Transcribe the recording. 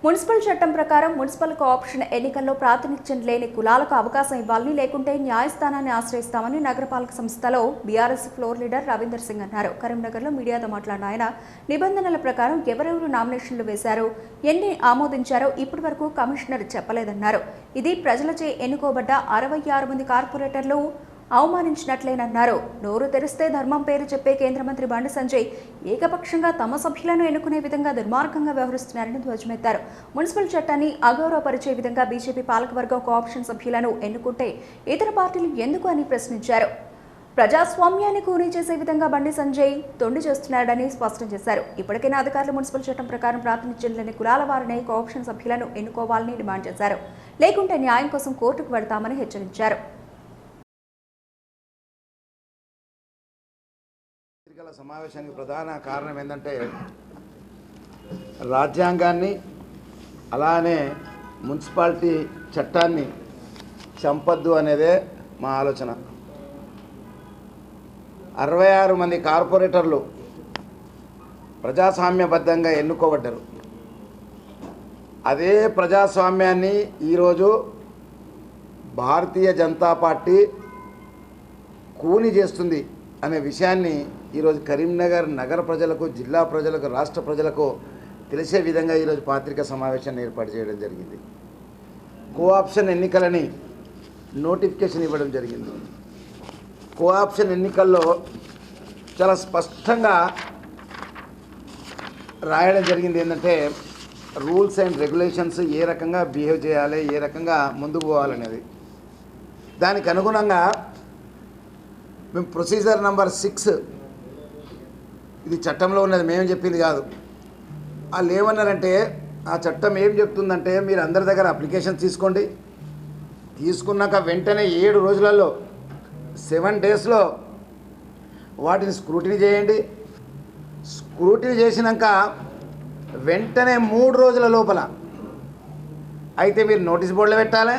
Municipal చట్టం ప్రకారం municipal cooption ఎన్నికల్లో ప్రాతినిధ్యం లేని కులాలకు అవకాశం ఇవ్వాలని, లేకుంటే న్యాయస్థానాన్ని ఆశ్రయిస్తామని నగరపాలక సంస్థలో BRS floor leader Ravinder Singh అన్నారు. కరీంనగర్లో మీడియాతో మాట్లాడిన ఆయన నిబంధనల ప్రకారం ఎవరెవరు నామినేషన్లు వేశారో, ఎన్ని ఆమోదించారో ఇప్పటి వరకు కమిషనర్ చెప్పలేదన్నారు. ఇది ప్రజలచే ఎన్నుకోబడ్డ 66 మంది కార్పొరేటర్లు అవమానించినట్లేనన్నారు. నోరు తెరిస్తే ధర్మం పేరు చెప్పే కేంద్ర మంత్రి బండి సంజయ్ ఏకపక్షంగా తమ సభ్యులను ఎన్నుకునే విధంగా దుర్మార్గంగా వ్యవహరిస్తున్నారని ధ్వజమెత్తారు. మున్సిపల్ చట్టాన్ని అగౌరవపరిచే విధంగా బీజేపీ పాలకవర్గం కోఆప్షన్ సభ్యులను ఎన్నుకుంటే ఇతర పార్టీలు ఎందుకు అని ప్రశ్నించారు. ప్రజాస్వామ్యాన్ని కూనీ చేసే విధంగా బండి సంజయ్ తొండి చేస్తున్నాడని స్పష్టం చేశారు. ఇప్పటికైనా అధికారులు మున్సిపల్ చట్టం ప్రకారం ప్రాతినిధ్యం లేని కులాల వారిని కోఆప్షన్ సభ్యులను ఎన్నుకోవాలని డిమాండ్ చేశారు. లేకుంటే న్యాయం కోసం కోర్టుకు వెడతామని హెచ్చరించారు. సమావేశానికి ప్రధాన కారణం ఏంటంటే రాజ్యాంగాన్ని అలానే మున్సిపాలిటీ చట్టాన్ని చంపద్దు అనేదే మా ఆలోచన. 66 మంది కార్పొరేటర్లు ప్రజాస్వామ్యబద్ధంగా ఎన్నుకోబడ్డారు. అదే ప్రజాస్వామ్యాన్ని ఈరోజు భారతీయ జనతా పార్టీ కూని చేస్తుంది అనే విషయాన్ని ఈరోజు కరీంనగర్ నగర ప్రజలకు, జిల్లా ప్రజలకు, రాష్ట్ర ప్రజలకు తెలిసే విధంగా ఈరోజు పత్రికా సమావేశాన్ని ఏర్పాటు చేయడం జరిగింది. కోఆప్షన్ ఎన్నికలని నోటిఫికేషన్ ఇవ్వడం జరిగింది. కోఆప్షన్ ఎన్నికల్లో చాలా స్పష్టంగా రాయడం జరిగింది ఏంటంటే రూల్స్ అండ్ రెగ్యులేషన్స్ ఏ రకంగా బిహేవ్ చేయాలి, ఏ రకంగా ముందుకు పోవాలనేది. దానికి అనుగుణంగా మేము ప్రొసీజర్ నంబర్ 6, ఇది చట్టంలో ఉన్నది, మేము చెప్పింది కాదు. వాళ్ళు ఏమన్నారంటే ఆ చట్టం ఏం చెప్తుందంటే మీరు అందరి దగ్గర అప్లికేషన్ తీసుకోండి, తీసుకున్నాక వెంటనే 7 రోజులలో 7 డేస్లో వాటిని స్క్రూటినీ చేయండి. స్క్రూటినీ చేసినాక వెంటనే 3 రోజుల లోపల అయితే మీరు నోటీస్ బోర్డులో పెట్టాలి.